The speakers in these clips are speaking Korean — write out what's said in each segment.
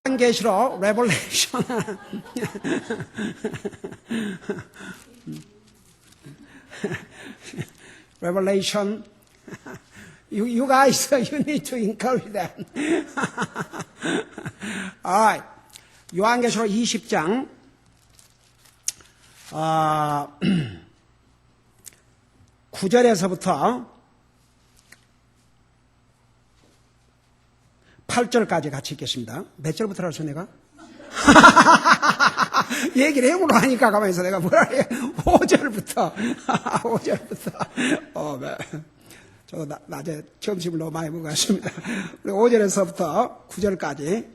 요한계시록 레볼레이션 Revelation. You guys, you need to encourage them. Alright. 요한계시록 20장 9절에서부터 8절까지 같이 읽겠습니다. 몇 절부터 알았어 내가? 얘기를 해보러 하니까 가만히 있어. 내가 뭐라 해. 5절부터. 5절부터. 네. 저도 낮에 점심을 너무 많이 먹었습니다. 우리 5절에서부터 9절까지.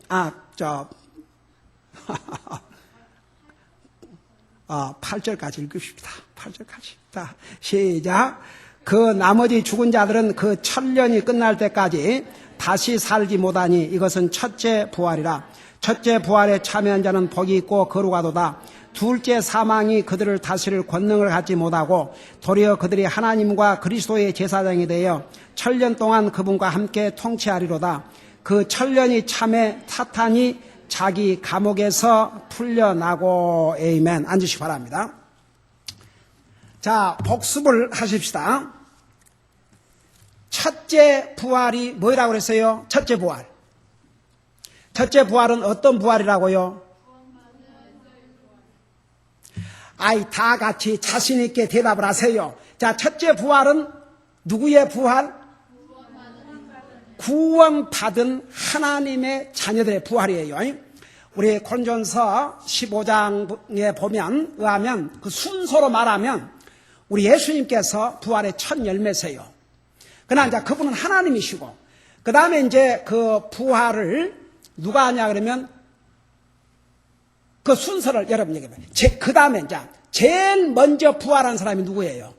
8절까지 읽읍시다. 8절까지. 자, 시작. 그 나머지 죽은 자들은 그 천년이 끝날 때까지 다시 살지 못하니 이것은 첫째 부활이라. 첫째 부활에 참여한 자는 복이 있고 거룩하도다. 둘째 사망이 그들을 다스릴 권능을 갖지 못하고 도리어 그들이 하나님과 그리스도의 제사장이 되어 천년 동안 그분과 함께 통치하리로다. 그 천년이 참에 사탄이 자기 감옥에서 풀려나고. 에이멘. 앉으시기 바랍니다. 자, 복습을 하십시다. 첫째 부활이 뭐라고 그랬어요? 첫째 부활. 첫째 부활은 어떤 부활이라고요? 다 같이 자신 있게 대답을 하세요. 자, 첫째 부활은 누구의 부활? 구원받은 하나님의 자녀들의 부활이에요. 우리 고린도전서 15장에 보면 의하면 그 순서로 말하면 우리 예수님께서 부활의 첫 열매세요. 그러나 이제 그분은 하나님이시고 그 다음에 이제 그 부활을 누가 하냐 그러면 그 순서를 여러분 얘기해봐요. 그 다음에 이제 제일 먼저 부활한 사람이 누구예요?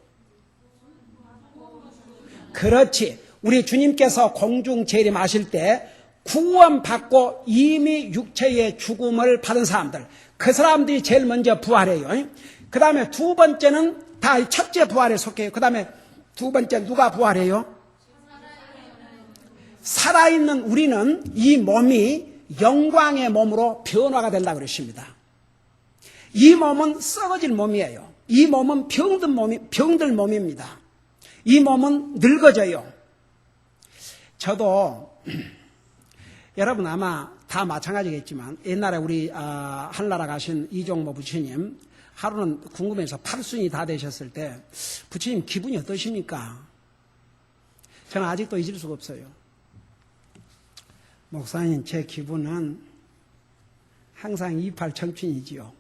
그렇지. 우리 주님께서 공중 재림하실 때 구원받고 이미 육체의 죽음을 받은 사람들, 그 사람들이 제일 먼저 부활해요. 그 다음에 두 번째는 다 첫째 부활에 속해요. 그 다음에 두 번째 누가 부활해요? 살아있는 우리는 이 몸이 영광의 몸으로 변화가 된다고 그러십니다. 이 몸은 썩어질 몸이에요. 이 몸은 병들 몸입니다. 이 몸은 늙어져요. 저도 여러분 아마 다 마찬가지겠지만 옛날에 우리 한나라 가신 이종모 부처님 하루는 궁금해서 팔순이 다 되셨을 때 부처님 기분이 어떠십니까? 저는 아직도 잊을 수가 없어요. 목사님, 제 기분은 항상 28 청춘이지요.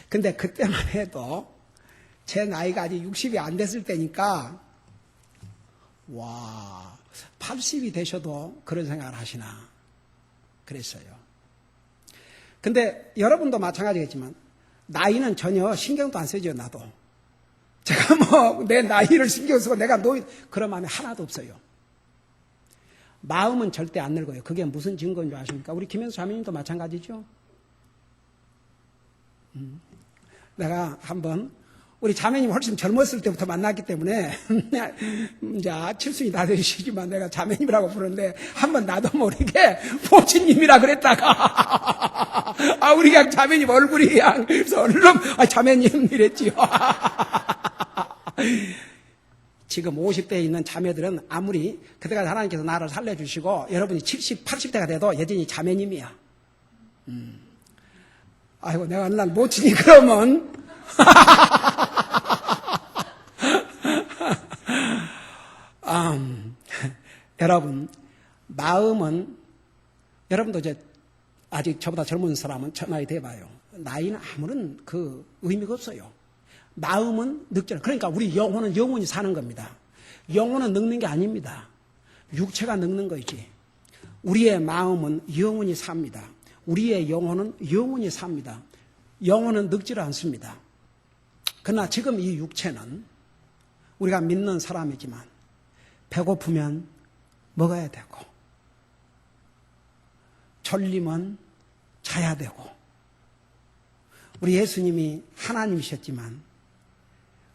근데 그때만 해도 제 나이가 아직 60이 안 됐을 때니까 와, 80이 되셔도 그런 생각을 하시나 그랬어요. 근데 여러분도 마찬가지겠지만 나이는 전혀 신경도 안 쓰죠. 나도 제가 뭐 내 나이를 신경 쓰고 내가 그런 마음이 하나도 없어요. 마음은 절대 안 늙어요. 그게 무슨 증거인 줄 아십니까? 우리 김현수 자매님도 마찬가지죠. 내가 한번 우리 자매님 훨씬 젊었을 때부터 만났기 때문에 이제 칠순이 다 되시지만 내가 자매님이라고 부르는데 한번 나도 모르게 보치님이라 그랬다가 우리 그냥 자매님 얼굴이 그냥 그래서 얼른 자매님 이랬지요. 지금 50대에 있는 자매들은 아무리 그때까지 하나님께서 나를 살려주시고 여러분이 70, 80대가 돼도 여전히 자매님이야. 아이고 내가 어느 날 못 치니 그러면 여러분 마음은 여러분도 이제 아직 저보다 젊은 사람은 나이 돼봐요. 나이는 아무런 그 의미가 없어요. 마음은 늙잖아요. 그러니까 우리 영혼은 영원히 사는 겁니다. 영혼은 늙는 게 아닙니다. 육체가 늙는 거지. 우리의 마음은 영원히 삽니다. 우리의 영혼은 영원히 삽니다. 영혼은 늙지를 않습니다. 그러나 지금 이 육체는 우리가 믿는 사람이지만 배고프면 먹어야 되고 졸리면 자야 되고 우리 예수님이 하나님이셨지만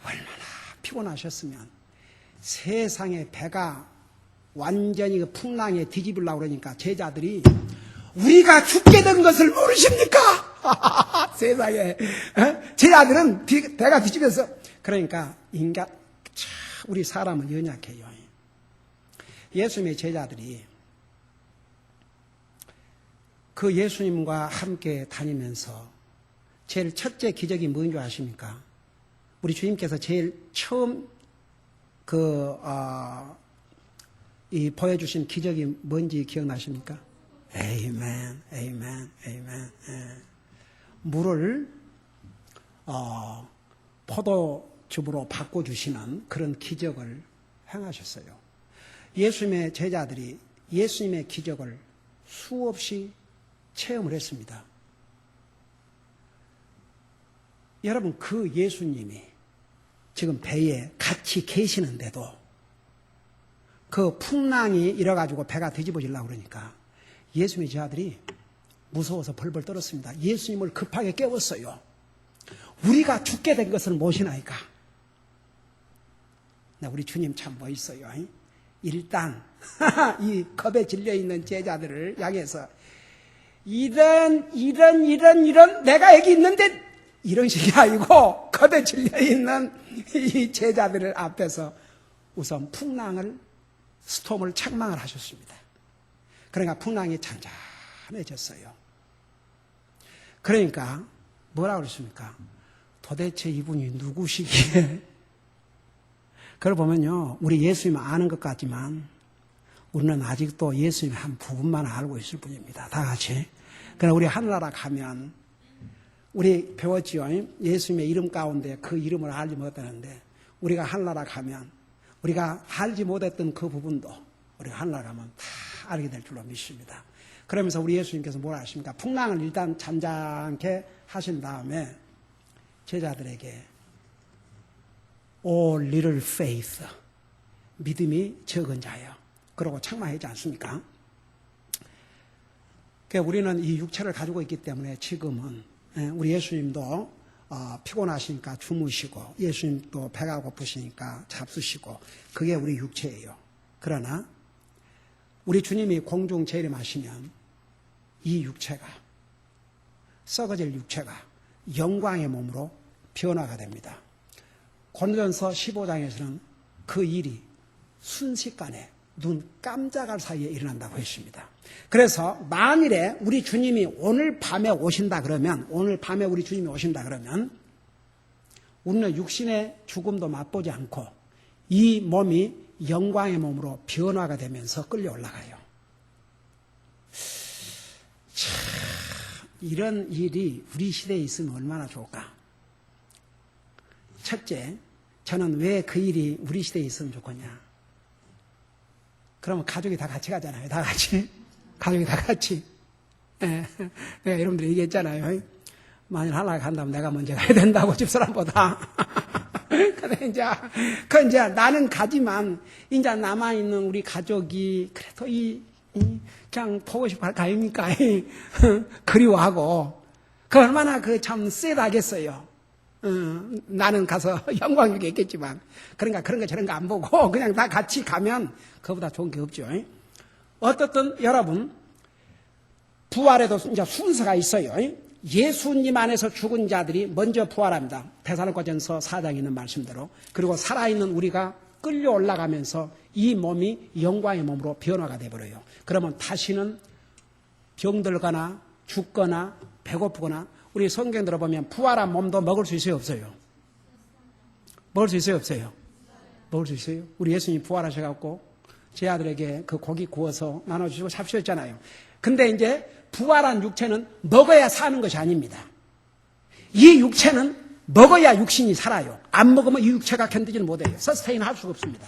얼마나 피곤하셨으면 세상의 배가 완전히 풍랑에 뒤집으려고 그러니까 제자들이 우리가 죽게 된 것을 모르십니까? 세상에. 제 아들은 배가 뒤집어서. 그러니까 우리 사람은 연약해요. 예수님의 제자들이 그 예수님과 함께 다니면서 제일 첫째 기적이 뭔 줄 아십니까? 우리 주님께서 제일 처음 보여주신 기적이 뭔지 기억나십니까? 에이멘, 에이멘, 에이멘. 물을 포도즙으로 바꿔주시는 그런 기적을 행하셨어요. 예수님의 제자들이 예수님의 기적을 수없이 체험을 했습니다. 여러분, 그 예수님이 지금 배에 같이 계시는데도 그 풍랑이 일어가지고 배가 뒤집어지려고 그러니까 예수님의 제자들이 무서워서 벌벌 떨었습니다. 예수님을 급하게 깨웠어요. 우리가 죽게 된 것을 모시나이까? 우리 주님 참 멋있어요. 일단 이 겁에 질려있는 제자들을 향해서 이런 내가 여기 있는데 이런 식이 아니고 겁에 질려있는 이 제자들을 앞에서 우선 스톰을 책망을 하셨습니다. 그러니까 풍랑이 잔잔해졌어요. 그러니까 뭐라고 그랬습니까? 도대체 이분이 누구시기에? 그걸 보면요, 우리 예수님 아는 것 같지만 우리는 아직도 예수님의 한 부분만 알고 있을 뿐입니다. 다 같이. 그러나 우리 하늘나라 가면 우리 배웠지요. 예수님의 이름 가운데 그 이름을 알지 못하는데 우리가 하늘나라 가면 우리가 알지 못했던 그 부분도 우리가 하늘나라 가면 다 알게 될 줄로 믿습니다. 그러면서 우리 예수님께서 뭐라 하십니까? 풍랑을 일단 잠잠케 하신 다음에 제자들에게 O little faith, 믿음이 적은 자여. 그러고 책망하지 않습니까? 그러니까 우리는 이 육체를 가지고 있기 때문에 지금은 우리 예수님도 피곤하시니까 주무시고 예수님도 배가 고프시니까 잡수시고 그게 우리 육체예요. 그러나 우리 주님이 공중 재림하시면 이 육체가 썩어질 육체가 영광의 몸으로 변화가 됩니다. 고린도전서 15장에서는 그 일이 순식간에 눈 깜짝할 사이에 일어난다고 했습니다. 그래서 만일에 우리 주님이 오늘 밤에 오신다 그러면 우리는 육신의 죽음도 맛보지 않고 이 몸이 영광의 몸으로 변화가 되면서 끌려 올라가요. 참, 이런 일이 우리 시대에 있으면 얼마나 좋을까? 첫째, 저는 왜 그 일이 우리 시대에 있으면 좋겠냐? 그러면 가족이 다 같이 가잖아요. 다 같이. 가족이 다 같이. 내가 여러분들이 얘기했잖아요. 만일 하나 간다면 내가 먼저 가야 된다고 집사람보다. 근데 이제 나는 가지만 이제 남아있는 우리 가족이 그래도 그냥 보고 싶어 할 거 아닙니까? 그리워하고. 그 얼마나 참 쎄다겠어요. 나는 가서 영광이게 있겠지만, 그러니까 그런 거 저런 거 안 보고 그냥 다 같이 가면 그보다 좋은 게 없죠. 어떻든 여러분, 부활에도 이제 순서가 있어요. 예수님 안에서 죽은 자들이 먼저 부활합니다. 데살로니가전서 4장에 있는 말씀대로. 그리고 살아있는 우리가 끌려 올라가면서 이 몸이 영광의 몸으로 변화가 돼버려요. 그러면 다시는 병들거나 죽거나 배고프거나, 우리 성경 들어보면 부활한 몸도 먹을 수 있어요, 없어요? 먹을 수 있어요, 없어요? 먹을 수 있어요? 우리 예수님이 부활하셔갖고 제 아들에게 그 고기 구워서 나눠주시고 잡수셨잖아요. 근데 이제 부활한 육체는 먹어야 사는 것이 아닙니다. 이 육체는 먹어야 육신이 살아요. 안 먹으면 이 육체가 견디지는 못해요. 서스테인 할 수가 없습니다.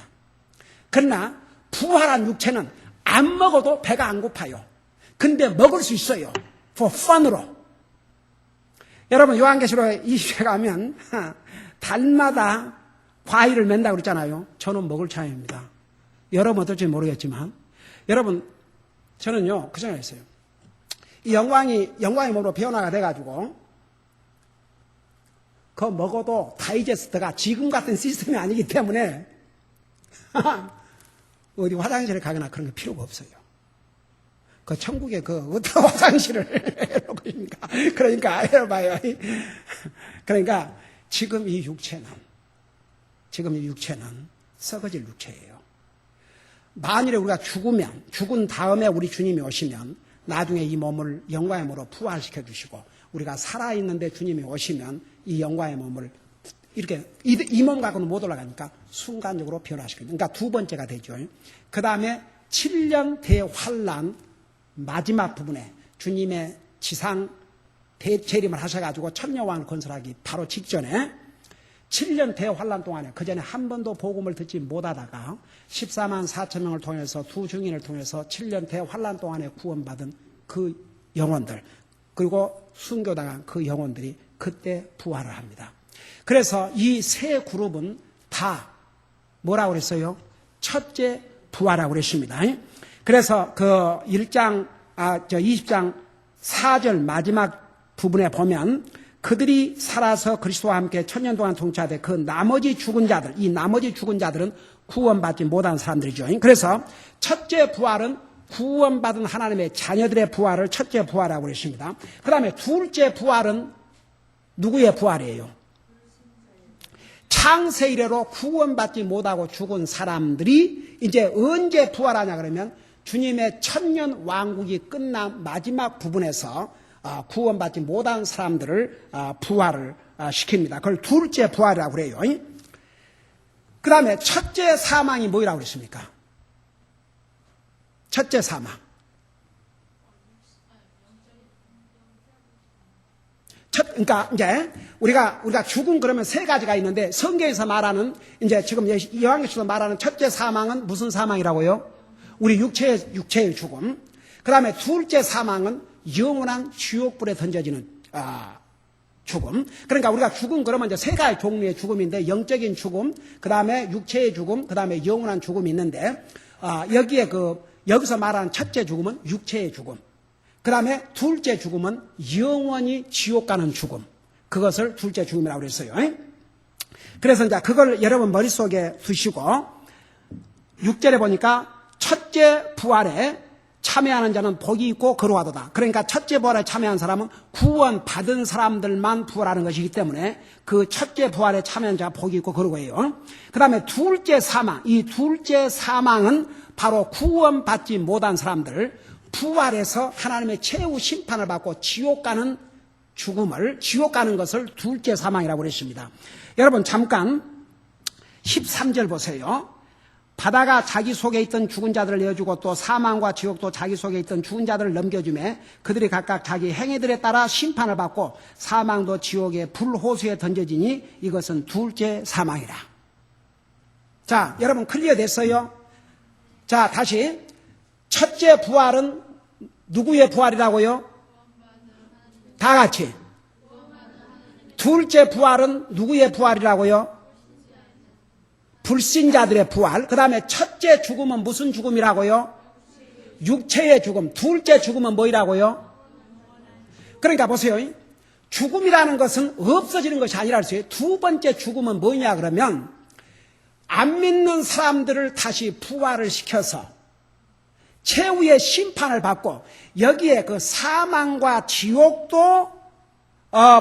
그러나 부활한 육체는 안 먹어도 배가 안 고파요. 근데 먹을 수 있어요. for fun으로. 여러분, 요한계시록 20회 가면 달마다 과일을 맨다고 그랬잖아요. 저는 먹을 차입니다. 여러분 어떨지 모르겠지만, 여러분, 저는요, 그 생각했어요. 이 영광의 몸으로 변화가 돼가지고, 그거 먹어도 다이제스트가 지금 같은 시스템이 아니기 때문에, 어디 화장실에 가거나 그런 게 필요가 없어요. 그 천국에 그 어떤 화장실을 해놓고 있습니까? 그러니까 해봐요. 그러니까 지금 이 육체는 썩어질 육체예요. 만일에 우리가 죽은 다음에 우리 주님이 오시면 나중에 이 몸을 영광의 몸으로 부활시켜 주시고 우리가 살아있는데 주님이 오시면 이 영광의 몸을 이렇게 이 몸 갖고는 못 올라가니까 순간적으로 변화시켜요. 그러니까 두 번째가 되죠. 그 다음에 7년 대환란 마지막 부분에 주님의 지상 대재림을 하셔가지고 천년왕을 건설하기 바로 직전에 7년 대환란 동안에 그 전에 한 번도 복음을 듣지 못하다가 14만 4천 명을 통해서 두 증인을 통해서 7년 대환란 동안에 구원받은 그 영혼들 그리고 순교당한 그 영혼들이 그때 부활을 합니다. 그래서 이 세 그룹은 다 뭐라고 그랬어요? 첫째 부활하고 그랬습니다. 그래서 그 20장 4절 마지막 부분에 보면 그들이 살아서 그리스도와 함께 천년 동안 동차되 그 나머지 죽은 자들, 이 나머지 죽은 자들은 구원받지 못한 사람들이죠. 그래서 첫째 부활은 구원받은 하나님의 자녀들의 부활을 첫째 부활하고 그랬습니다. 그 다음에 둘째 부활은 누구의 부활이에요? 창세 이래로 구원받지 못하고 죽은 사람들이 이제 언제 부활하냐 그러면 주님의 천년 왕국이 끝난 마지막 부분에서 구원받지 못한 사람들을 부활을 시킵니다. 그걸 둘째 부활이라고 그래요. 그 다음에 첫째 사망이 뭐라고 그랬습니까? 첫째 사망. 그러니까 이제 우리가 죽음 그러면 세 가지가 있는데 성경에서 말하는 이제 지금 요한계시록에서 말하는 첫째 사망은 무슨 사망이라고요? 우리 육체의 죽음. 그 다음에 둘째 사망은 영원한 지옥불에 던져지는 죽음. 그러니까 우리가 죽음 그러면 이제 세 가지 종류의 죽음인데 영적인 죽음, 그 다음에 육체의 죽음, 그 다음에 영원한 죽음이 있는데 여기서 말하는 첫째 죽음은 육체의 죽음. 그 다음에 둘째 죽음은 영원히 지옥 가는 죽음. 그것을 둘째 죽음이라고 그랬어요. 그래서 이제 그걸 여러분 머릿속에 두시고 6절에 보니까 첫째 부활에 참여하는 자는 복이 있고 거룩하도다. 그러니까 첫째 부활에 참여한 사람은 구원받은 사람들만 부활하는 것이기 때문에 그 첫째 부활에 참여한 자가 복이 있고 거룩해요. 그 다음에 둘째 사망. 이 둘째 사망은 바로 구원받지 못한 사람들 부활해서 하나님의 최후 심판을 받고 지옥 가는 것을 둘째 사망이라고 그랬습니다. 여러분 잠깐 13절 보세요. 바다가 자기 속에 있던 죽은 자들을 내어주고 또 사망과 지옥도 자기 속에 있던 죽은 자들을 넘겨주매 그들이 각각 자기 행위들에 따라 심판을 받고 사망도 지옥의 불호수에 던져지니 이것은 둘째 사망이라. 자, 여러분 클리어 됐어요? 자, 다시 첫째 부활은 누구의 부활이라고요? 다 같이. 둘째 부활은 누구의 부활이라고요? 불신자들의 부활. 그 다음에 첫째 죽음은 무슨 죽음이라고요? 육체의 죽음. 둘째 죽음은 뭐이라고요? 그러니까 보세요. 죽음이라는 것은 없어지는 것이 아니라 두 번째 죽음은 뭐냐 그러면 안 믿는 사람들을 다시 부활을 시켜서 최후의 심판을 받고 여기에 그 사망과 지옥도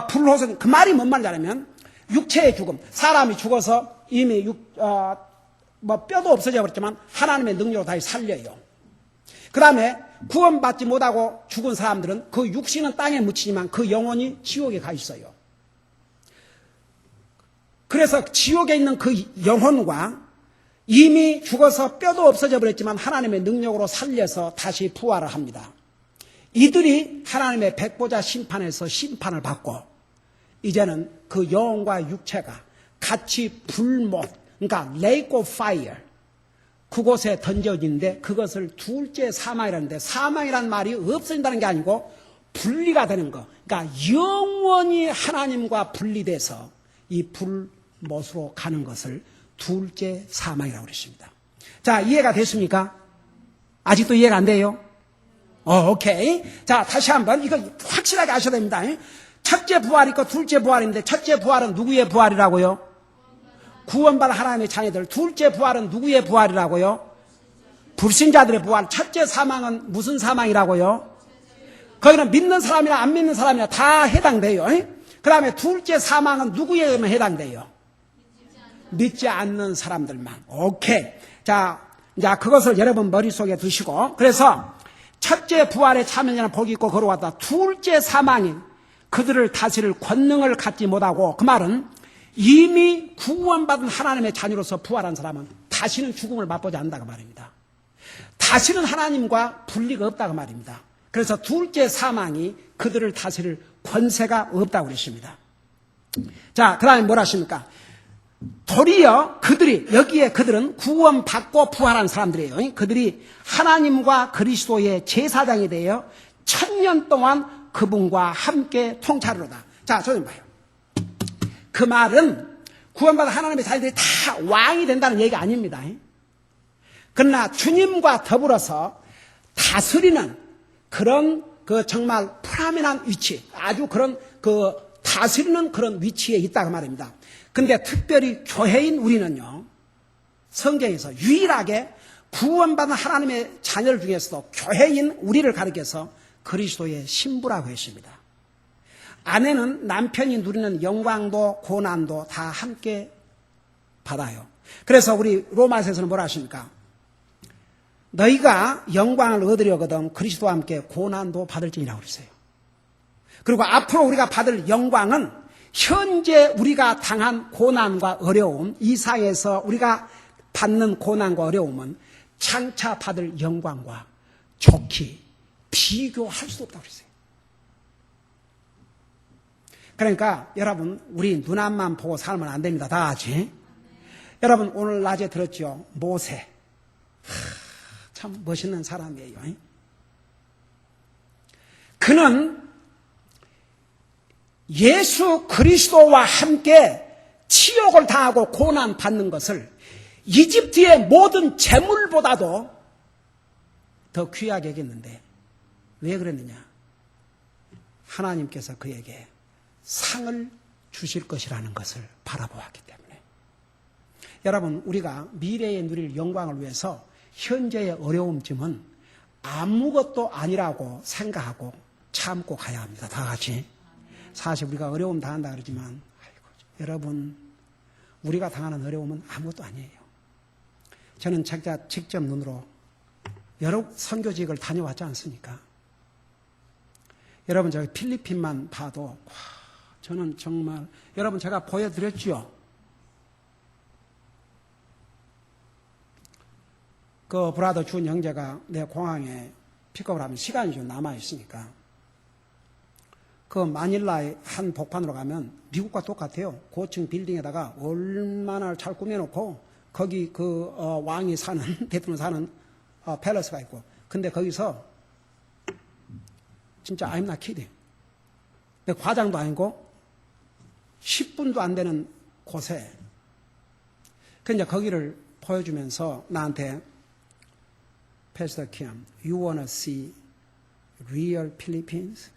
불호선. 그 말이 뭔 말인지 알면 육체의 죽음. 사람이 죽어서 이미 뼈도 없어져 버렸지만 하나님의 능력으로 다시 살려요. 그 다음에 구원받지 못하고 죽은 사람들은 그 육신은 땅에 묻히지만 그 영혼이 지옥에 가 있어요. 그래서 지옥에 있는 그 영혼과 이미 죽어서 뼈도 없어져 버렸지만 하나님의 능력으로 살려서 다시 부활을 합니다. 이들이 하나님의 백보자 심판에서 심판을 받고 이제는 그 영혼과 육체가 같이 불못, 그러니까 lake of fire, 그곳에 던져지는데 그것을 둘째 사망이라는데 사망이라는 말이 없어진다는 게 아니고 분리가 되는 거. 그러니까 영원히 하나님과 분리돼서 이 불못으로 가는 것을 둘째 사망이라고 그랬습니다. 자, 이해가 됐습니까? 아직도 이해가 안 돼요? 오케이. 자, 다시 한번 이거 확실하게 아셔야 됩니다. 첫째 부활이 있고 둘째 부활인데 첫째 부활은 누구의 부활이라고요? 구원받은 하나님의 자녀들. 둘째 부활은 누구의 부활이라고요? 불신자들의 부활. 첫째 사망은 무슨 사망이라고요? 거기는 믿는 사람이나 안 믿는 사람이나 다 해당돼요. 그 다음에 둘째 사망은 누구에게만 해당돼요? 믿지 않는 사람들만. 오케이. 자, 그것을 여러분 머릿속에 두시고, 그래서 첫째 부활에 참여자는 복이 있고 걸어왔다. 둘째 사망인 그들을 다스릴 권능을 갖지 못하고, 그 말은 이미 구원받은 하나님의 자녀로서 부활한 사람은 다시는 죽음을 맛보지 않는다 그 말입니다. 다시는 하나님과 분리가 없다 그 말입니다. 그래서 둘째 사망이 그들을 다스릴 권세가 없다고 그러십니다. 자, 그 다음에 뭐라 하십니까? 도리어 그들은 구원받고 부활한 사람들이에요. 그들이 하나님과 그리스도의 제사장이 되어 1000년 동안 그분과 함께 통찰하로다. 자, 저좀 봐요. 그 말은 구원받은 하나님의 자녀들이 다 왕이 된다는 얘기가 아닙니다. 그러나 주님과 더불어서 다스리는 그런 정말 프라미난 위치, 아주 그런 다스리는 그런 위치에 있다고 말입니다. 근데 특별히 교회인 우리는요, 성경에서 유일하게 구원받은 하나님의 자녀들 중에서도 교회인 우리를 가리켜서 그리스도의 신부라고 했습니다. 아내는 남편이 누리는 영광도 고난도 다 함께 받아요. 그래서 우리 로마서에서는 뭐라 하십니까? 너희가 영광을 얻으려거든 그리스도와 함께 고난도 받을지니라고 그랬어요. 그리고 앞으로 우리가 받을 영광은 현재 우리가 당한 고난과 어려움, 이 상에서 우리가 받는 고난과 어려움은 장차 받을 영광과 좋게 비교할 수 없다고 그랬어요. 그러니까 여러분, 우리 눈앞만 보고 살면 안 됩니다. 다 같이. 여러분, 오늘 낮에 들었죠? 모세. 참 멋있는 사람이에요. 그는 예수 그리스도와 함께 치욕을 당하고 고난받는 것을 이집트의 모든 재물보다도 더 귀하게 여겼는데 왜 그랬느냐? 하나님께서 그에게 상을 주실 것이라는 것을 바라보았기 때문에. 여러분, 우리가 미래에 누릴 영광을 위해서 현재의 어려움쯤은 아무것도 아니라고 생각하고 참고 가야 합니다. 다 같이. 사실 우리가 어려움 당한다 그러지만 여러분, 우리가 당하는 어려움은 아무것도 아니에요. 저는 직접 눈으로 여러 선교직을 다녀왔지 않습니까? 여러분, 저기 필리핀만 봐도 저는 정말, 여러분 제가 보여드렸죠? 그 브라더 준 형제가 내 공항에 픽업을 하면 시간이 좀 남아있으니까 그 마닐라의 한 복판으로 가면 미국과 똑같아요. 고층 빌딩에다가 얼마나 잘 꾸며놓고 거기 왕이 사는, 대통령 사는 팰러스가 있고, 근데 거기서 진짜 I'm not kidding. 근데 과장도 아니고 10분도 안 되는 곳에 이제 거기를 보여주면서 나한테 Pastor Kim, you wanna see real Philippines?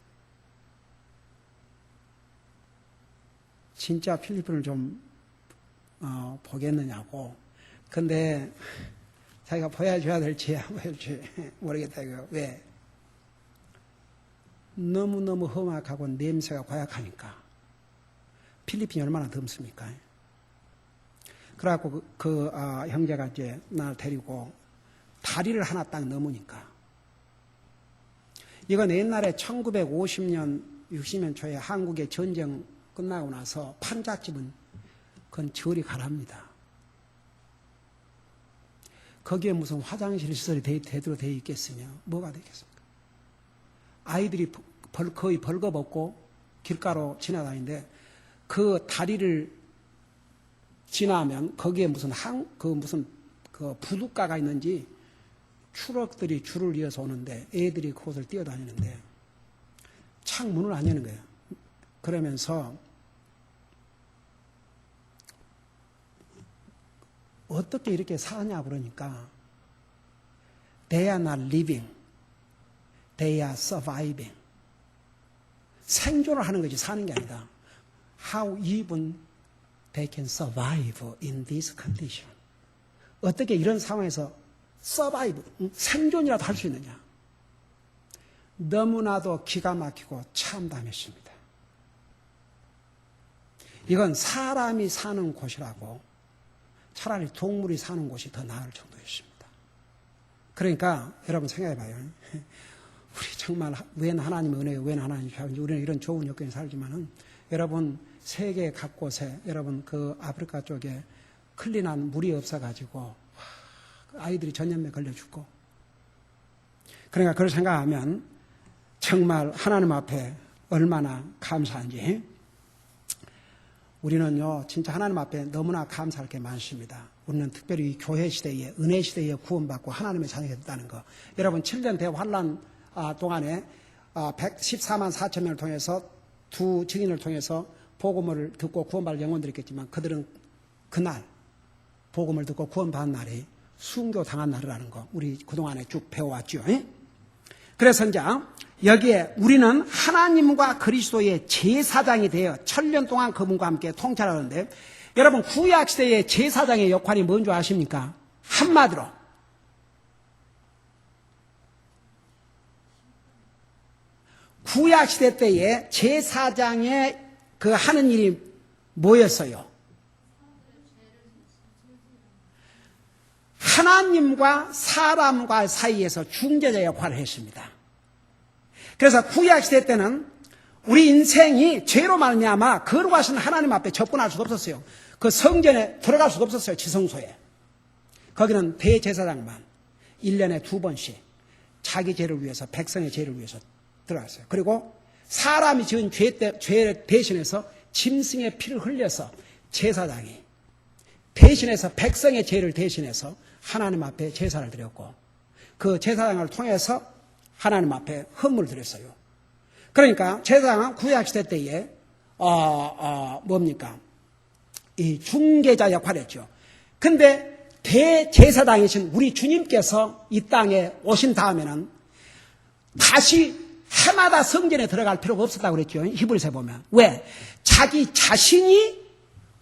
진짜 필리핀을 좀 보겠느냐고. 근데 자기가 보여줘야 될지 안 보여줄지 모르겠다 이거. 왜? 너무너무 험악하고 냄새가 고약하니까. 필리핀이 얼마나 덥습니까? 그래갖고 형제가 이제 날 데리고 다리를 하나 딱 넘으니까. 이건 옛날에 1950년, 60년 초에 한국의 전쟁 끝나고 나서 판잣집은 그건 저리 가랍니다. 거기에 무슨 화장실 시설이 제대로 되어 있겠으며 뭐가 되겠습니까? 아이들이 거의 벌거벗고 길가로 지나다니는데 그 다리를 지나면 거기에 무슨 부둣가가 있는지 트럭들이 줄을 이어서 오는데 애들이 그곳을 뛰어다니는데 창문을 안 여는 거예요. 그러면서 어떻게 이렇게 사냐 그러니까 They are not living, they are surviving. 생존을 하는 거지 사는 게 아니다. How even they can survive in this condition. 어떻게 이런 상황에서 서바이브, 생존이라도 할 수 있느냐? 너무나도 기가 막히고 참담했습니다. 이건 사람이 사는 곳이라고 차라리 동물이 사는 곳이 더 나을 정도였습니다. 그러니까 여러분 생각해봐요. 우리 정말 웬 하나님의 은혜요, 웬 하나님의 자비인지 우리는 이런 좋은 여건에 살지만은 여러분 세계 각곳에 여러분 그 아프리카 쪽에 클린한 물이 없어가지고 아이들이 전염에 걸려 죽고 그러니까 그걸 생각하면 정말 하나님 앞에 얼마나 감사한지 우리는요 진짜 하나님 앞에 너무나 감사할 게 많습니다. 우리는 특별히 이 교회 시대에 은혜 시대에 구원받고 하나님의 자녀가 됐다는 거. 여러분 7년 대환란 동안에 114만 4천 명을 통해서 두 증인을 통해서 복음을 듣고 구원받을 영혼들이 있겠지만 그들은 그날 복음을 듣고 구원받은 날이 순교 당한 날이라는 거 우리 그동안에 쭉 배워왔죠. 그래서 이제 여기에 우리는 하나님과 그리스도의 제사장이 되어 1000년 동안 그분과 함께 통찰하는데 여러분 구약시대의 제사장의 역할이 뭔지 아십니까? 한마디로 구약시대 때에 제사장의 그 하는 일이 뭐였어요? 하나님과 사람과 사이에서 중재자 역할을 했습니다. 그래서 구약시대 때는 우리 인생이 죄로 말미암아 거룩하신 하나님 앞에 접근할 수가 없었어요. 그 성전에 들어갈 수가 없었어요. 지성소에. 거기는 대제사장만 1년에 2번씩 자기 죄를 위해서 백성의 죄를 위해서 들어갔어요. 그리고 사람이 지은 죄를 대신해서 짐승의 피를 흘려서 제사장이 대신해서 백성의 죄를 대신해서 하나님 앞에 제사를 드렸고 그 제사장을 통해서 하나님 앞에 헌물을 드렸어요. 그러니까 제사장은 구약시대 때에 뭡니까? 이 중개자 역할을 했죠. 근데 대제사장이신 우리 주님께서 이 땅에 오신 다음에는 다시 해마다 성전에 들어갈 필요가 없었다고 그랬죠. 히브리서에 보면. 왜? 자기 자신이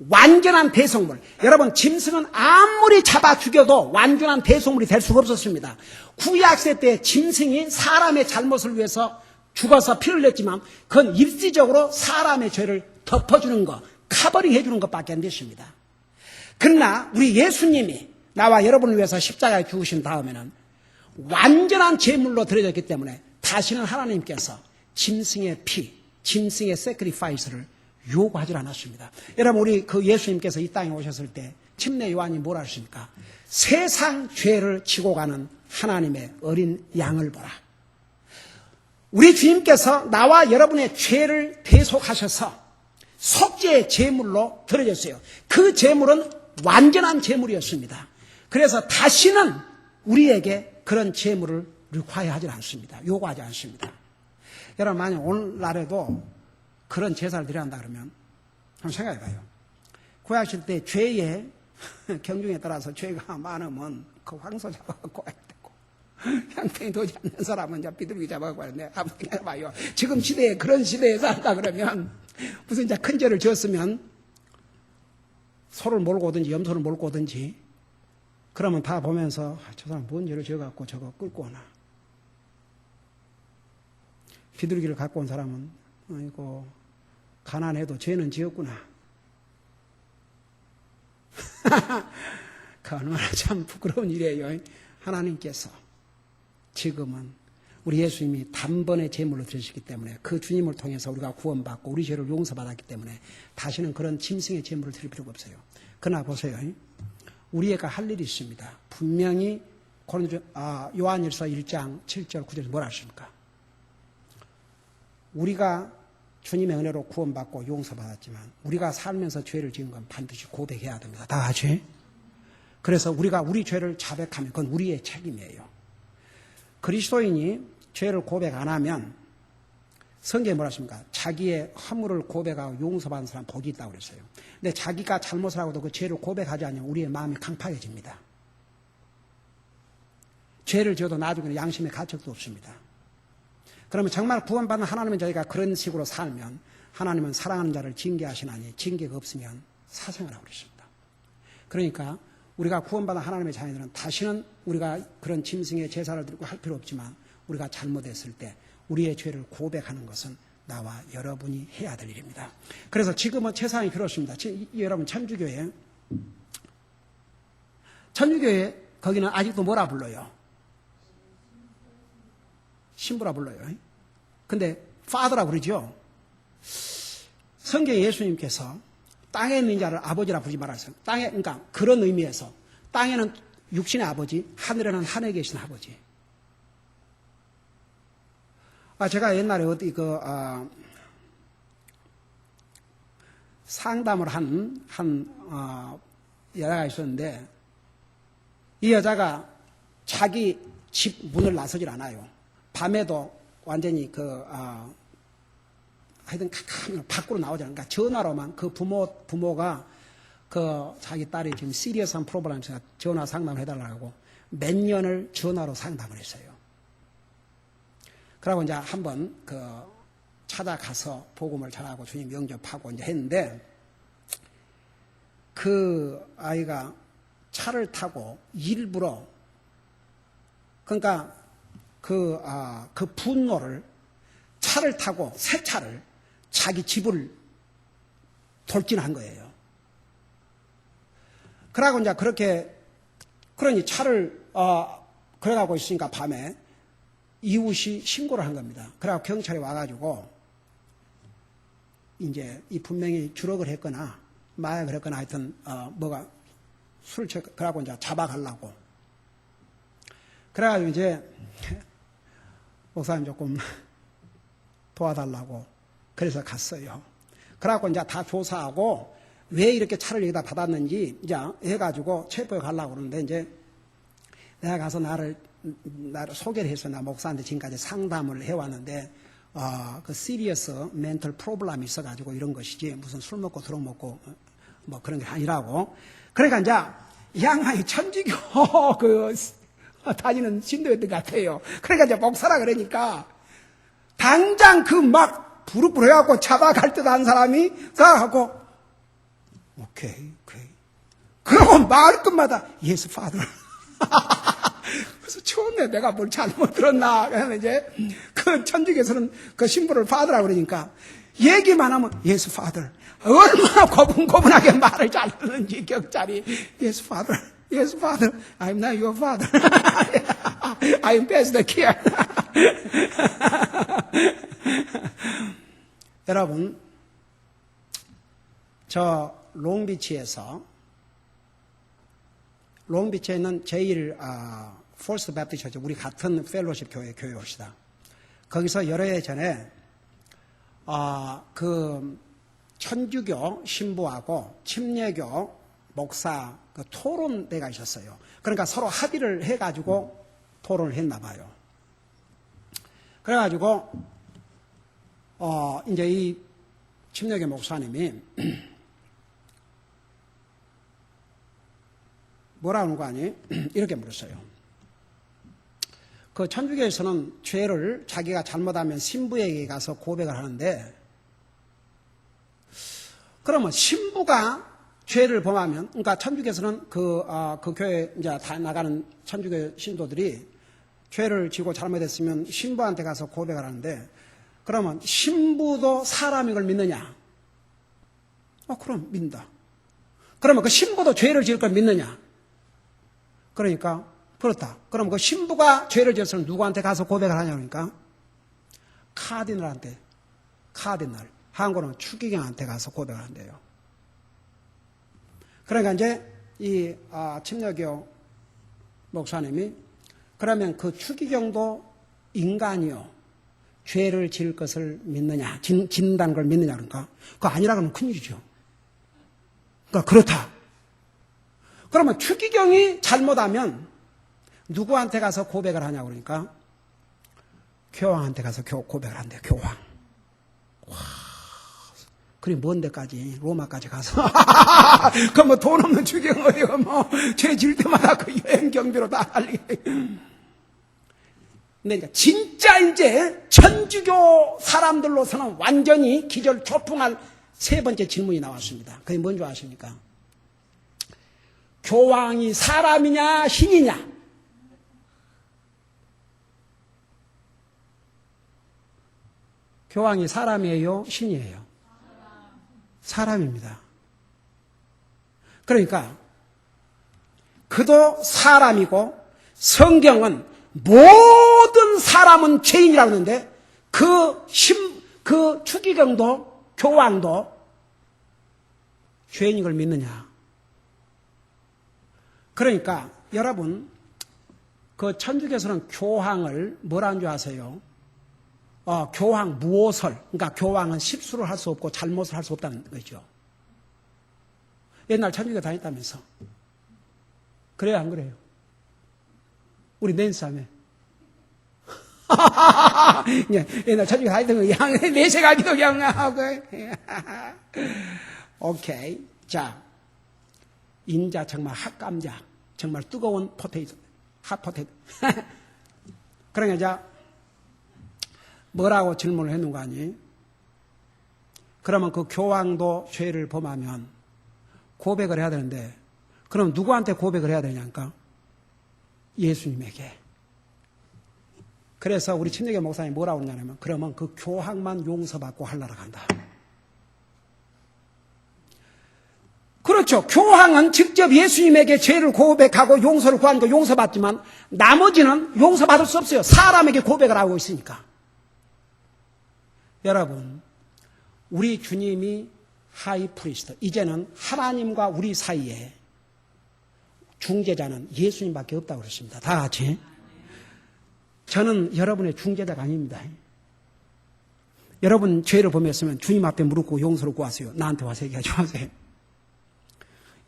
완전한 대속물. 여러분 짐승은 아무리 잡아 죽여도 완전한 대속물이 될 수가 없었습니다. 구약시대 때 짐승이 사람의 잘못을 위해서 죽어서 피를 냈지만 그건 일시적으로 사람의 죄를 덮어주는 것, 커버링 해주는 것밖에 안 됐습니다. 그러나 우리 예수님이 나와 여러분을 위해서 십자가에 죽으신 다음에는 완전한 제물로 드려졌기 때문에 다시는 하나님께서 짐승의 피, 짐승의 세크리파이스를 요구하지 않았습니다. 여러분 우리 그 예수님께서 이 땅에 오셨을 때 침례 요한이 뭐라 하십니까? 세상 죄를 지고 가는 하나님의 어린 양을 보라. 우리 주님께서 나와 여러분의 죄를 대속하셔서 속죄의 제물로 드려졌어요. 그 제물은 완전한 제물이었습니다. 그래서 다시는 우리에게 그런 제물을 요구하지 않습니다. 요구하지 않습니다. 여러분 만약 오늘날에도 그런 제사를 드려야 한다 그러면 한번 생각해 봐요. 구약시대 때 죄의 경중에 따라서 죄가 많으면 그 황소 잡아갖고 와야 되고 형편이 되지 않는 사람은 이제 비둘기 잡아갖고 와야 되는데 한번 생각해 봐요. 지금 시대에 그런 시대에 살다 그러면 무슨 이제 큰 죄를 지었으면 소를 몰고 오든지 염소를 몰고 오든지 그러면 다 보면서 저 사람 뭔 죄를 지어갖고 저거 끌고 오나. 비둘기를 갖고 온 사람은 아이고 가난해도 죄는 지었구나. 그 얼마나 참 부끄러운 일이에요. 하나님께서 지금은 우리 예수님이 단번에 제물로 드리시기 때문에 그 주님을 통해서 우리가 구원받고 우리 죄를 용서받았기 때문에 다시는 그런 짐승의 제물을 드릴 필요가 없어요. 그러나 보세요. 우리가 할 일이 있습니다. 분명히 요한일서 1장 7절 9절에서 뭐라 하십니까? 우리가 주님의 은혜로 구원받고 용서받았지만 우리가 살면서 죄를 지은 건 반드시 고백해야 됩니다. 다 같이. 그래서 우리가 우리 죄를 자백하면 그건 우리의 책임이에요. 그리스도인이 죄를 고백 안 하면 성경에 뭐라 하십니까? 자기의 허물을 고백하고 용서받은 사람 복이 있다고 그랬어요. 근데 자기가 잘못을 하고도 그 죄를 고백하지 않으면 우리의 마음이 강팍해집니다. 죄를 지어도 나중에는 양심의 가책도 없습니다. 그러면 정말 구원받는 하나님은 저희가 그런 식으로 살면 하나님은 사랑하는 자를 징계하시나니 징계가 없으면 사생하라고 그러십니다. 그러니까 우리가 구원받은 하나님의 자녀들은 다시는 우리가 그런 짐승의 제사를 드리고 할 필요 없지만 우리가 잘못했을 때 우리의 죄를 고백하는 것은 나와 여러분이 해야 될 일입니다. 그래서 지금은 최상이 그렇습니다. 여러분 천주교회 거기는 아직도 뭐라 불러요? 신부라 불러요. 근데 파더라 그러죠. 성경에 예수님께서 땅에 있는 자를 아버지라 부르지 말았어요. 땅에, 그러니까 그런 의미에서 땅에는 육신의 아버지, 하늘에는 하늘에 계신 아버지. 제가 옛날에 어디 상담을 한 여자가 있었는데 이 여자가 자기 집 문을 나서질 않아요. 밤에도 완전히 하여튼 밖으로 나오지 않으니까 전화로만 그 부모가 자기 딸이 지금 시리어스한 프로블렘 있으니까 전화 상담을 해달라고 몇 년을 전화로 상담을 했어요. 그러고 이제 한번 찾아가서 복음을 전하고 주님 영접하고 이제 했는데 그 아이가 차를 타고 일부러 그러니까 그 분노를 차를 타고 새 차를 자기 집을 돌진한 거예요. 그러고 이제 그러니 차를 그래가고 있으니까 밤에 이웃이 신고를 한 겁니다. 그래서 경찰이 와가지고 이제 이 분명히 주력을 했거나 마약을 했거나 하여튼 뭐가 그러고 이제 잡아가려고. 그래가지고 이제 목사님 조금 도와달라고 그래서 갔어요. 그래갖고 이제 다 조사하고 왜 이렇게 차를 여기다 받았는지 이제 해가지고 체포해 가려고 그러는데 이제 내가 가서 나를 소개를 해서 나 목사한테 지금까지 상담을 해왔는데 그 시리어스 멘털 프로블럼이 있어가지고 이런 것이지 무슨 술 먹고 드럭 먹고 뭐 그런 게 아니라고. 그러니까 이제 이 양반이 천주교 다니는 신도였던 것 같아요. 그러니까 이제 목사라 그러니까 당장 막 부르부르 해갖고 잡아갈 듯 한 사람이 생각하고 오케이. 그러고 말 끝마다 예수 파더. 그래서 처음에 내가 뭘 잘못 들었나. 그래서 이제 그 천주교에서는 그 신부를 파더라고 그러니까 얘기만 하면 예수 파더. 얼마나 고분고분하게 말을 잘 듣는지 경찰이 예수 파더. Yes, Father. I'm not your father. I'm Pastor Kier. 여러분, 저 롱비치에 있는 제일 포스트 배프티스트 처치, 우리 같은 펠로십 교회 옵시다. 거기서 여러 해 전에 그 천주교 신부하고 침례교 목사 토론대가 있었어요. 그러니까 서로 합의를 해가지고 토론을 했나 봐요. 그래가지고 이제 이 침례교 목사님이 뭐라는 거 아니? 이렇게 물었어요. 그 천주교에서는 죄를 자기가 잘못하면 신부에게 가서 고백을 하는데 그러면 신부가 죄를 범하면, 그러니까 천주교에서는 그 교회 이제 다 나가는 천주교 신도들이 죄를 지고 잘못했으면 신부한테 가서 고백을 하는데, 그러면 신부도 사람인 걸 믿느냐? 그럼 믿는다. 그러면 그 신부도 죄를 지을 걸 믿느냐? 그러니까 그렇다. 그럼 그 신부가 죄를 지었으면 누구한테 가서 고백을 하냐 그러니까 카디널, 한국어는 추기경한테 가서 고백을 한대요. 그러니까 이제 이 침례교 목사님이 그러면 그 추기경도 인간이요 죄를 지을 것을 믿느냐, 짓는다는 걸 믿느냐 그러니까 그거 아니라 그러면 큰일이죠. 그러니까 그렇다. 그러면 추기경이 잘못하면 누구한테 가서 고백을 하냐 그러니까 교황한테 가서 고백을 한대요. 교황. 와. 그리 먼 데까지 로마까지 가서 그 뭐 돈 없는 추경어디가 뭐 죄 질 때마다 그 여행 경비로 다 달리게. 근데 진짜 이제 천주교 사람들로서는 완전히 기절초풍할 세 번째 질문이 나왔습니다. 그게 뭔지 아십니까? 교황이 사람이냐 신이냐? 교황이 사람이에요? 신이에요? 사람입니다. 그러니까 그도 사람이고 성경은 모든 사람은 죄인이라고 하는데 그 추기경도 교황도 죄인인 걸 믿느냐? 그러니까 여러분 그 천주교에서는 교황을 뭐라는 줄 아세요? 교황 무오설, 그러니까 교황은 실수를 할 수 없고 잘못을 할 수 없다는 거죠. 옛날 천주교 다녔다면서. 그래요, 안 그래요? 우리 낸사매. 옛날 천주교 다녔던 거 그냥 내세가지도 그냥 하고. 오케이. 자, 인자 정말 핫감자, 정말 뜨거운 포테이토, 핫포테이토. 그러니까 자. 뭐라고 질문을 했는가 하니? 그러면 그 교황도 죄를 범하면 고백을 해야 되는데, 그럼 누구한테 고백을 해야 되냐니까? 예수님에게. 그래서 우리 침례교 목사님이 뭐라고 그러냐면, 그러면 그 교황만 용서받고 하늘나라 간다. 그렇죠. 교황은 직접 예수님에게 죄를 고백하고 용서를 구하는 거 용서받지만, 나머지는 용서받을 수 없어요. 사람에게 고백을 하고 있으니까. 여러분, 우리 주님이 하이프리스트, 이제는 하나님과 우리 사이에 중재자는 예수님밖에 없다고 그랬습니다. 다 같이. 저는 여러분의 중재자가 아닙니다. 여러분 죄를 범했으면 주님 앞에 무릎 꿇고 용서를 구하세요. 나한테 와서 얘기하지 마세요.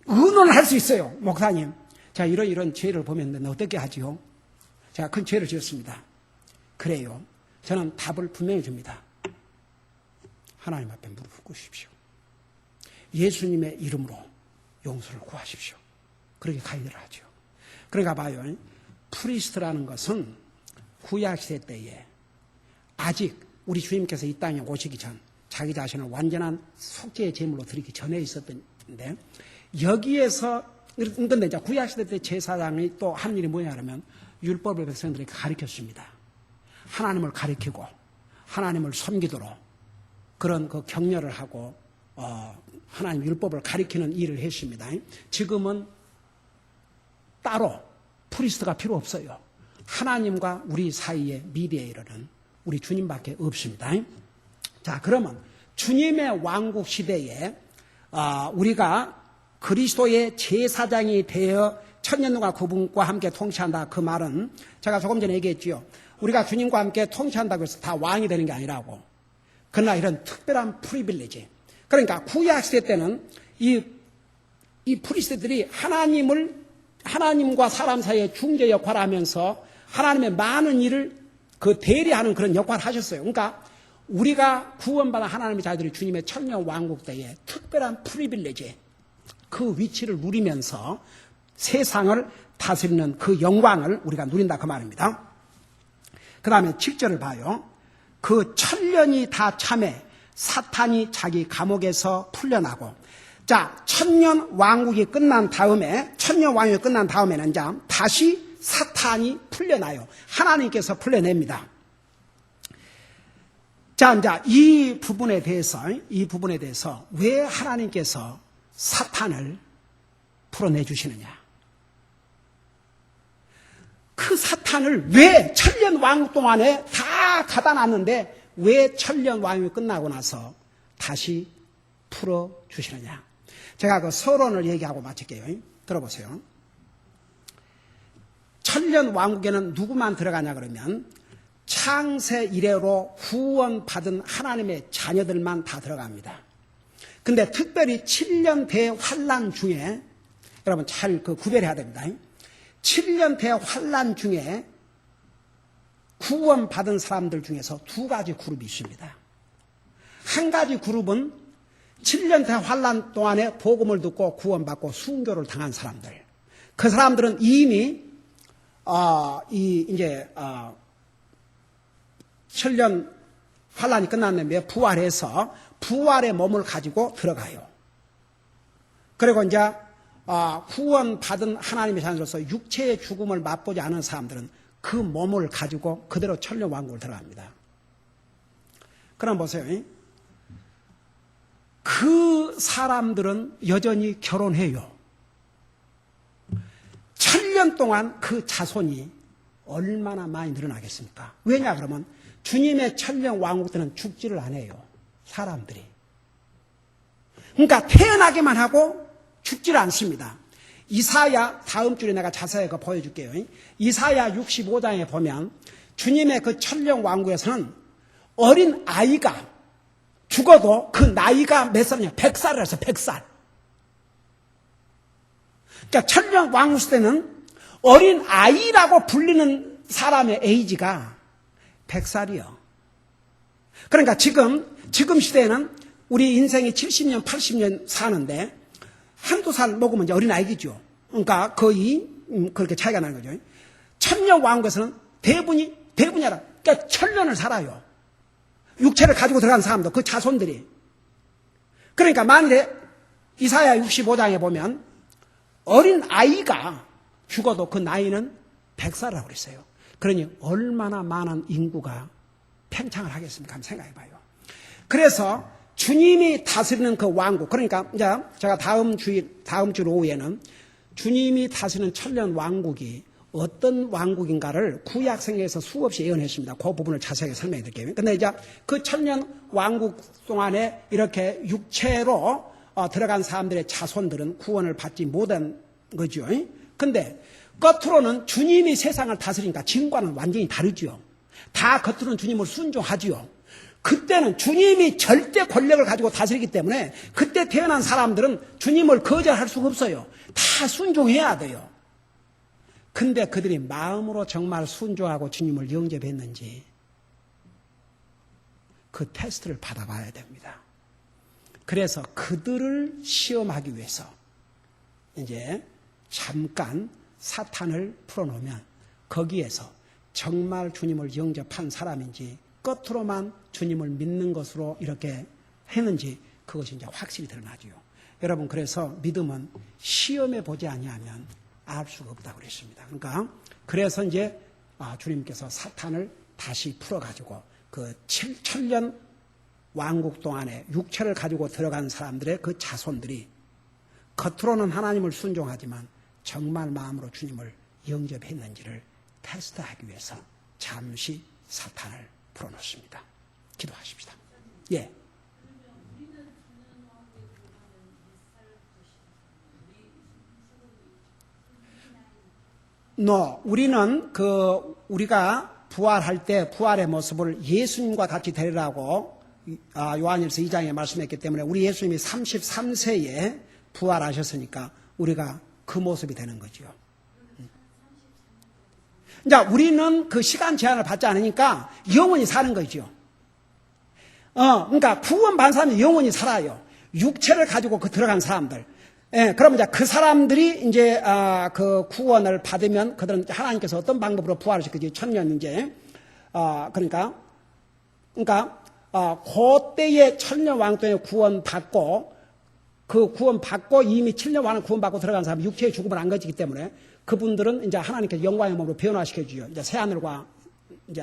의논을 할 수 있어요. 목사님, 자 이런 죄를 범했는데 어떻게 하지요? 제가 큰 죄를 지었습니다. 그래요. 저는 답을 분명히 줍니다. 하나님 앞에 무릎을 꿇으십시오. 예수님의 이름으로 용서를 구하십시오. 그렇게 가이드를 하죠. 그러니까 봐요. 프리스트라는 것은 구약시대 때에 아직 우리 주님께서 이 땅에 오시기 전 자기 자신을 완전한 속죄의 제물로 드리기 전에 있었던데, 여기에서 근데 이제 구약시대 때 제사장이 또 하는 일이 뭐냐면 율법을 백성들에게 가르쳤습니다. 하나님을 가르치고 하나님을 섬기도록 그런 그 격려를 하고 하나님 율법을 가리키는 일을 했습니다. 지금은 따로 프리스트가 필요 없어요. 하나님과 우리 사이의 미디에이터는 우리 주님밖에 없습니다. 자, 그러면 주님의 왕국 시대에 우리가 그리스도의 제사장이 되어 천년과 그분과 함께 통치한다. 그 말은 제가 조금 전에 얘기했지요. 우리가 주님과 함께 통치한다고 해서 다 왕이 되는 게 아니라고. 그러나 이런 특별한 프리빌리지. 그러니까 구약시대 때는 이 프리스트들이 하나님과 사람 사이의 중재 역할을 하면서 하나님의 많은 일을 그 대리하는 그런 역할을 하셨어요. 그러니까 우리가 구원받은 하나님의 자녀들이 주님의 천년 왕국 때에 특별한 프리빌리지, 그 위치를 누리면서 세상을 다스리는 그 영광을 우리가 누린다 그 말입니다. 그 다음에 7절을 봐요. 그 천년이 다 참에 사탄이 자기 감옥에서 풀려나고, 자, 천년 왕국이 끝난 다음에, 천년 왕국이 끝난 다음에는 이제 다시 사탄이 풀려나요. 하나님께서 풀려냅니다. 자, 이제 이 부분에 대해서 왜 하나님께서 사탄을 풀어내 주시느냐? 그 사탄을 왜 천년 왕국 동안에 다 가다놨는데 왜 천년 왕국이 끝나고 나서 다시 풀어주시느냐? 제가 그 서론을 얘기하고 마칠게요. 들어보세요. 천년 왕국에는 누구만 들어가냐 그러면 창세 이래로 구원받은 하나님의 자녀들만 다 들어갑니다. 근데 특별히 7년 대환란 중에, 여러분 잘 그 구별해야 됩니다. 7년 대환란 중에 구원받은 사람들 중에서 두 가지 그룹이 있습니다. 한 가지 그룹은 7년 대환란 동안에 복음을 듣고 구원받고 순교를 당한 사람들. 그 사람들은 이미 7년 환란이 끝났는데 부활해서 부활의 몸을 가지고 들어가요. 그리고 이제 구원받은 하나님의 자녀로서 육체의 죽음을 맛보지 않은 사람들은 그 몸을 가지고 그대로 천년왕국을 들어갑니다. 그럼 보세요. 그 사람들은 여전히 결혼해요. 천년 동안 그 자손이 얼마나 많이 늘어나겠습니까? 왜냐 그러면 주님의 천년왕국 때는 죽지를 않아요. 사람들이. 그러니까 태어나기만 하고 죽지를 않습니다. 이사야, 다음 주에 내가 자세히 보여줄게요. 이사야 65장에 보면 주님의 그 천년왕국에서는 어린 아이가 죽어도 그 나이가 몇 살이냐? 100살을 해서 100살. 그러니까 천년왕국 시대는 어린 아이라고 불리는 사람의 에이지가 100살이요. 그러니까 지금 시대에는 우리 인생이 70년, 80년 사는데 한두 살 먹으면 이제 어린 아이죠. 그러니까 거의 그렇게 차이가 나는 거죠. 천년왕국에서는 대부분이라 그러니까 천년을 살아요. 육체를 가지고 들어간 사람도 그 자손들이. 그러니까 만일에 이사야 65장에 보면 어린 아이가 죽어도 그 나이는 100살이라고 그랬어요. 그러니 얼마나 많은 인구가 팽창을 하겠습니까? 한번 생각해 봐요. 그래서 주님이 다스리는 그 왕국, 그러니까 이제 제가 다음 주 오후에는 주님이 다스리는 천년 왕국이 어떤 왕국인가를 구약성경에서 수없이 예언했습니다. 그 부분을 자세하게 설명해 드릴게요. 근데 이제 그 천년 왕국 동안에 이렇게 육체로 들어간 사람들의 자손들은 구원을 받지 못한 거죠. 근데 겉으로는 주님이 세상을 다스리니까 지금과는 완전히 다르죠. 다 겉으로는 주님을 순종하지요. 그때는 주님이 절대 권력을 가지고 다스리기 때문에 그때 태어난 사람들은 주님을 거절할 수가 없어요. 다 순종해야 돼요. 근데 그들이 마음으로 정말 순종하고 주님을 영접했는지 그 테스트를 받아봐야 됩니다. 그래서 그들을 시험하기 위해서 이제 잠깐 사탄을 풀어놓으면 거기에서 정말 주님을 영접한 사람인지 겉으로만 주님을 믿는 것으로 이렇게 했는지 그것이 이제 확실히 드러나죠. 여러분, 그래서 믿음은 시험해 보지 아니하면 알 수가 없다고 그랬습니다. 그러니까 그래서 이제 주님께서 사탄을 다시 풀어가지고 그 7천년 왕국 동안에 육체를 가지고 들어간 사람들의 그 자손들이 겉으로는 하나님을 순종하지만 정말 마음으로 주님을 영접했는지를 테스트하기 위해서 잠시 사탄을 풀어놓습니다. 기도하십시다. 예. 우리는 우리가 부활할 때 부활의 모습을 예수님과 같이 되리라고 요한일서 2장에 말씀했기 때문에 우리 예수님이 33세에 부활하셨으니까 우리가 그 모습이 되는 거죠. 이제 우리는 그 시간 제한을 받지 않으니까 영원히 사는 거죠. 그러니까 구원받은 사람이 영원히 살아요. 육체를 가지고 들어간 사람들. 예, 그러면 이제 그 사람들이 이제 그 구원을 받으면 그들은 하나님께서 어떤 방법으로 부활을 시키지 천년 이제 그러니까 그때의 천년 왕국에 구원받고 그 구원받고 이미 7년 왕을 구원받고 들어간 사람이 육체의 죽음을 안 거치기 때문에 그분들은 이제 하나님께서 영광의 몸으로 변화시켜주죠. 이제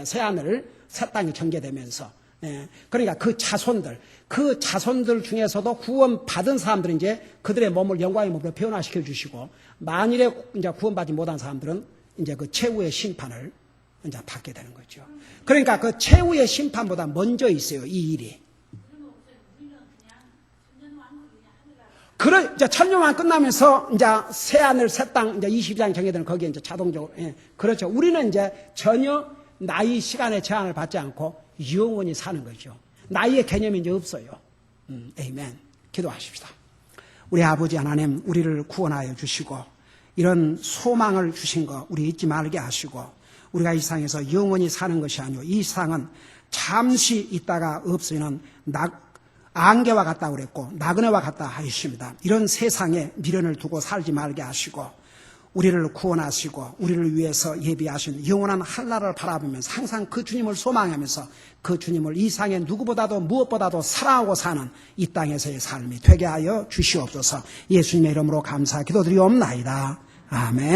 새하늘, 새 땅이 전개되면서. 예. 그러니까 그 자손들 중에서도 구원받은 사람들은 이제 그들의 몸을 영광의 몸으로 변화시켜 주시고 만일에 이제 구원받지 못한 사람들은 이제 그 최후의 심판을 이제 받게 되는 거죠. 그러니까 그 최후의 심판보다 먼저 있어요, 이 일이. 이제 천년왕 끝나면서 이제 새하늘, 새 땅, 이제 22장 정해되는 거기에 이제 자동적으로, 예, 그렇죠. 우리는 이제 전혀 나이, 시간의 제한을 받지 않고 영원히 사는 거죠. 나이의 개념이 이제 없어요. 아멘. 기도하십시다. 우리 아버지 하나님, 우리를 구원하여 주시고, 이런 소망을 주신 거, 우리 잊지 말게 하시고, 우리가 이 세상에서 영원히 사는 것이 아니고, 이 세상은 잠시 있다가 없으면 안개와 같다고 그랬고 나그네와 같다 하셨습니다. 이런 세상에 미련을 두고 살지 말게 하시고 우리를 구원하시고 우리를 위해서 예비하신 영원한 한나라를 바라보면서 항상 그 주님을 소망하면서 그 주님을 이 세상에 누구보다도 무엇보다도 사랑하고 사는 이 땅에서의 삶이 되게 하여 주시옵소서. 예수님의 이름으로 감사 기도드리옵나이다. 아멘.